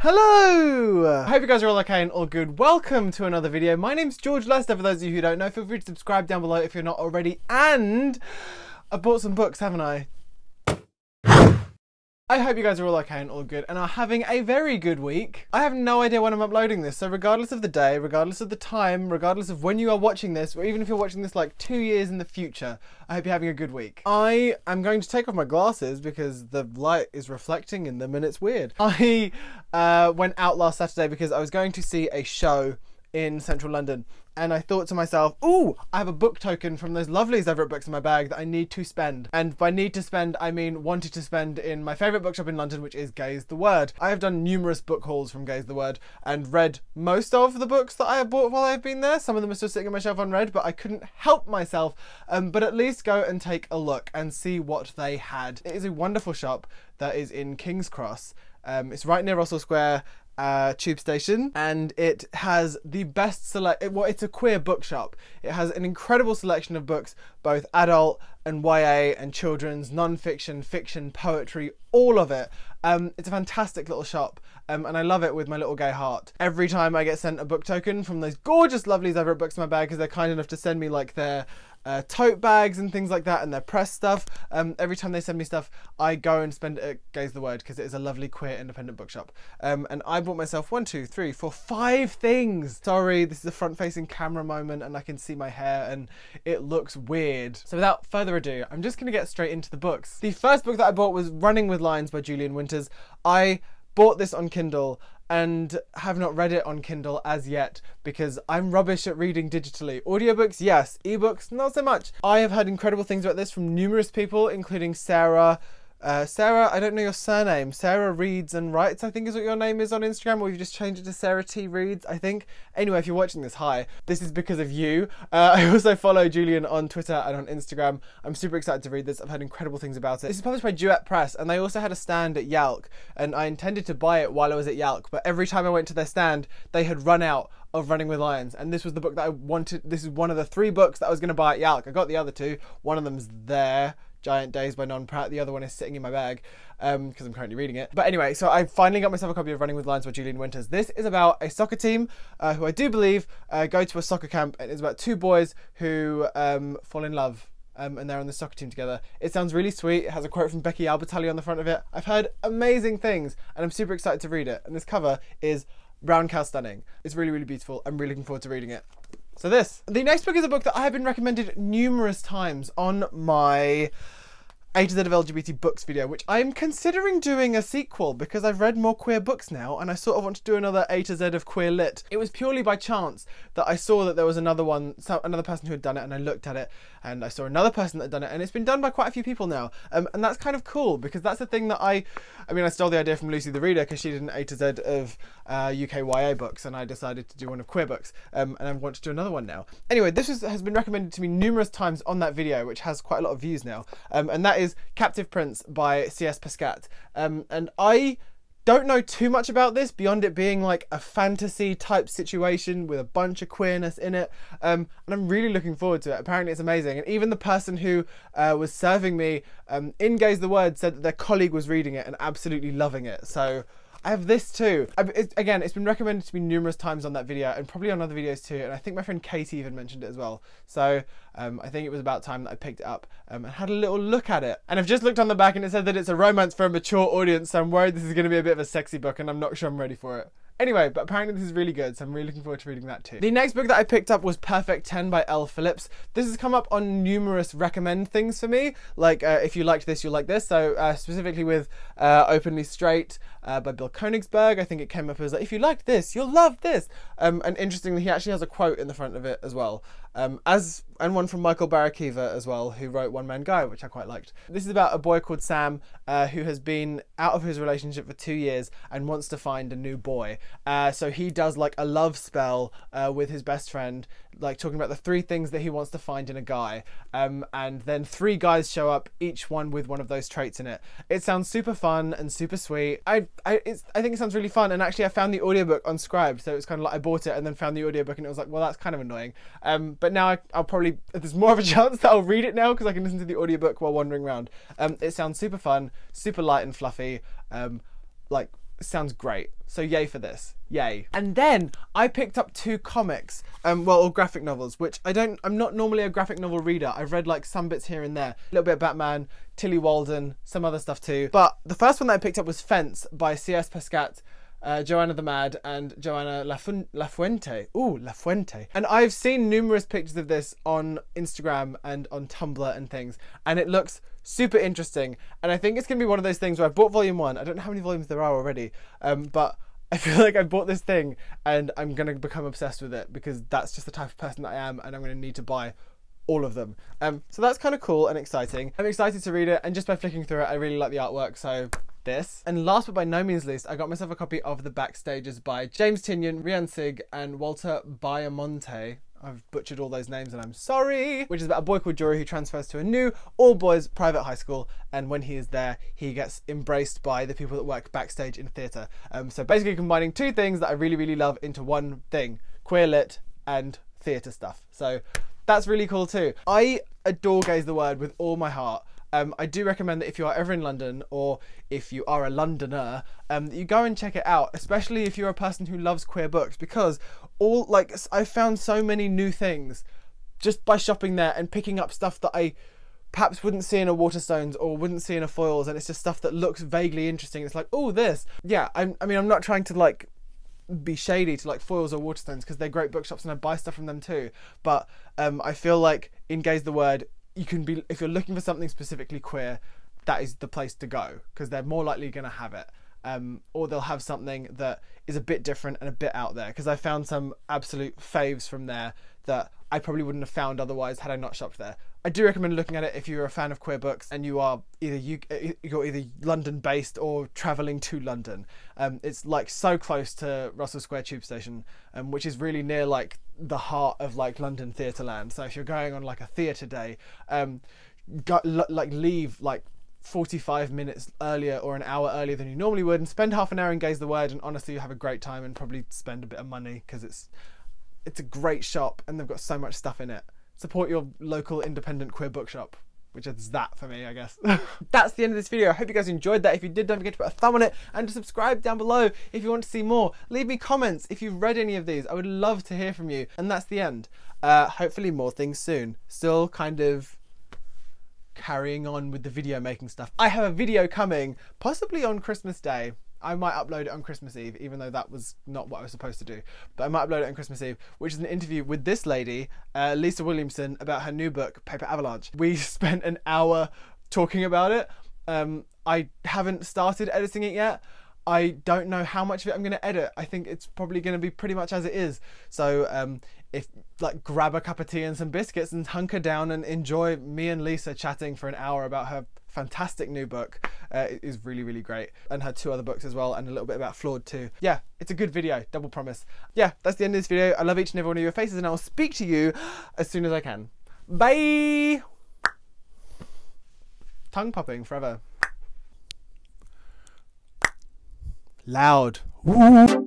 Hello! I hope you guys are all okay and all good. Welcome to another video. My name's George Lester, for those of you who don't know. Feel free to subscribe down below if you're not already. And I bought some books, haven't I? I hope you guys are all okay and all good and are having a very good week. I have no idea when I'm uploading this, so regardless of the day, regardless of the time, regardless of when you are watching this, or even if you're watching this like 2 years in the future, I hope you're having a good week. I am going to take off my glasses because the light is reflecting in them and it's weird. I went out last Saturday because I was going to see a show in central London, and I thought to myself, ooh, I have a book token from those lovelies over at Books in My Bag that I need to spend. And by need to spend, I mean wanted to spend in my favourite bookshop in London, which is Gaze the Word. I have done numerous book hauls from Gaze the Word and read most of the books that I have bought while I've been there. Some of them are still sitting on my shelf unread, but I couldn't help myself but at least go and take a look and see what they had. It is a wonderful shop that is in King's Cross. It's right near Russell Square tube station, and it has the best well, it's a queer bookshop. It has an incredible selection of books, both adult and YA and children's, non-fiction, fiction, poetry, all of it. It's a fantastic little shop, and I love it with my little gay heart. Every time I get sent a book token from those gorgeous lovelies over at Books in My Bag, because they're kind enough to send me like their tote bags and things like that, and their press stuff. Every time they send me stuff, I go and spend it at Gaze the Word because it is a lovely queer independent bookshop. And I bought myself 1, 2, 3, 4, 5 things. Sorry, this is a front-facing camera moment and I can see my hair and it looks weird. So without further ado, I'm just gonna get straight into the books. The first book that I bought was Running with Lions by Julian Winters. I bought this on Kindle and have not read it on Kindle as yet because I'm rubbish at reading digitally. Audiobooks, yes. Ebooks, not so much. I have heard incredible things about this from numerous people, including Sarah. Sarah, I don't know your surname. Sarah Reads and Writes, I think is what your name is on Instagram, or you've just changed it to Sarah T Reads, I think. Anyway, if you're watching this, hi. This is because of you. I also follow Julian on Twitter and on Instagram. I'm super excited to read this. I've heard incredible things about it. This is published by Duet Press, and they also had a stand at Yalc, and I intended to buy it while I was at Yalc, but every time I went to their stand, they had run out of Running with Lions, and this was the book that I wanted. This is one of the 3 books that I was going to buy at Yalc. I got the other 2. One of them's there, Giant Days by Non Pratt. The other one is sitting in my bag because I'm currently reading it. But anyway, so I finally got myself a copy of Running with Lions by Julian Winters. This is about a soccer team who I do believe go to a soccer camp, and it's about 2 boys who fall in love. And they're on the soccer team together. It sounds really sweet. It has a quote from Becky Albertalli on the front of it. I've heard amazing things, and I'm super excited to read it. And this cover is brown cow stunning. It's really, really beautiful. I'm really looking forward to reading it. So the next book is a book that I have been recommended numerous times on my A to Z of LGBT books video, which I'm considering doing a sequel because I've read more queer books now and I sort of want to do another A to Z of queer lit. It was purely by chance that I saw that there was another person who had done it, and I looked at it and I saw another person that had done it, and it's been done by quite a few people now. And that's kind of cool because that's the thing that I stole the idea from Lucy the Reader because she did an A to Z of UK YA books, and I decided to do one of queer books, and I want to do another one now. Anyway, this has been recommended to me numerous times on that video, which has quite a lot of views now, and that is Captive Prince by C.S. Pascat. And I don't know too much about this beyond it being like a fantasy type situation with a bunch of queerness in it, and I'm really looking forward to it. Apparently it's amazing, and even the person who was serving me in Gaze the Word said that their colleague was reading it and absolutely loving it. So I have this too. Again, it's been recommended to me numerous times on that video and probably on other videos too, and I think my friend Katie even mentioned it as well. So I think it was about time that I picked it up and had a little look at it. And I've just looked on the back and it said that it's a romance for a mature audience, so I'm worried this is going to be a bit of a sexy book and I'm not sure I'm ready for it. Anyway, but apparently this is really good, so I'm really looking forward to reading that too. The next book that I picked up was Perfect 10 by Elle Phillips. This has come up on numerous recommend things for me, like if you liked this, you'll like this. So specifically with Openly Straight by Bill Konigsberg, I think it came up as like, if you liked this, you'll love this. And interestingly, he actually has a quote in the front of it as well. And one from Michael Barakiva as well, who wrote One Man Guy, which I quite liked. This is about a boy called Sam who has been out of his relationship for 2 years and wants to find a new boy. So he does like a love spell with his best friend, like talking about the 3 things that he wants to find in a guy. And then 3 guys show up, each one with one of those traits in it. It sounds super fun and super sweet. I think it sounds really fun, and actually I found the audiobook on Scribd, so it's kind of like I bought it and then found the audiobook and it was like, well, that's kind of annoying. But now I'll probably, there's more of a chance that I'll read it now because I can listen to the audiobook while wandering around. It sounds super fun, super light and fluffy, like sounds great. So yay for this, yay. And then I picked up 2 comics, or graphic novels, which I'm not normally a graphic novel reader. I've read like some bits here and there, a little bit of Batman, Tilly Walden, some other stuff too. But the first one that I picked up was Fence by C.S. Pascat, Joanna the Mad and Joanna Lafuente. Ooh, Lafuente. And I've seen numerous pictures of this on Instagram and on Tumblr and things, and it looks super interesting. And I think it's going to be one of those things where I bought volume 1. I don't know how many volumes there are already, but I feel like I bought this thing and I'm going to become obsessed with it because that's just the type of person that I am, and I'm going to need to buy all of them. So that's kind of cool and exciting. I'm excited to read it, and just by flicking through it, I really like the artwork, so this. And last but by no means least, I got myself a copy of The Backstages by James Tynion, Rian Sig and Walter Baiamonte. I've butchered all those names and I'm sorry. Which is about a boy called Jory who transfers to a new all-boys private high school, and when he is there, he gets embraced by the people that work backstage in theatre. So basically combining 2 things that I really, really love into one thing: queer lit and theatre stuff. So that's really cool too. I adore Gaze the Word with all my heart. I do recommend that if you are ever in London, or if you are a Londoner, that you go and check it out, especially if you're a person who loves queer books, because I've found so many new things just by shopping there and picking up stuff that I perhaps wouldn't see in a Waterstones or wouldn't see in a Foyles, and it's just stuff that looks vaguely interesting. It's like, oh, this. Yeah, I mean, I'm not trying to like be shady to like Foyles or Waterstones, because they're great bookshops and I buy stuff from them too, but I feel like in Gaze the Word, you can be, if you're looking for something specifically queer, that is the place to go, because they're more likely going to have it, or they'll have something that is a bit different and a bit out there, because I found some absolute faves from there that I probably wouldn't have found otherwise had I not shopped there. I do recommend looking at it if you're a fan of queer books and you are you're either London based or travelling to London. It's like so close to Russell Square Tube Station, which is really near like the heart of like London theatre land. So if you're going on like a theatre day, leave like 45 minutes earlier or an hour earlier than you normally would, and spend half an hour in Gaze the Word, and honestly you have a great time and probably spend a bit of money, because it's a great shop and they've got so much stuff in it. Support your local independent queer bookshop, which is that for me, I guess. That's the end of this video. I hope you guys enjoyed that. If you did, don't forget to put a thumb on it and to subscribe down below if you want to see more. Leave me comments if you've read any of these. I would love to hear from you. And that's the end. Hopefully more things soon. Still kind of carrying on with the video making stuff. I have a video coming, possibly on Christmas Day. I might upload it on Christmas Eve, even though that was not what I was supposed to do. But I might upload it on Christmas Eve, which is an interview with this lady, Lisa Williamson, about her new book, Paper Avalanche. We spent an hour talking about it. I haven't started editing it yet. I don't know how much of it I'm going to edit. I think it's probably going to be pretty much as it is. So if like grab a cup of tea and some biscuits and hunker down and enjoy me and Lisa chatting for an hour about her fantastic new book. It is really, really great. And her 2 other books as well, and a little bit about Flawed too. Yeah, it's a good video, double promise. Yeah, that's the end of this video. I love each and every one of your faces, and I'll speak to you as soon as I can. Bye! Tongue popping forever. Loud. Ooh.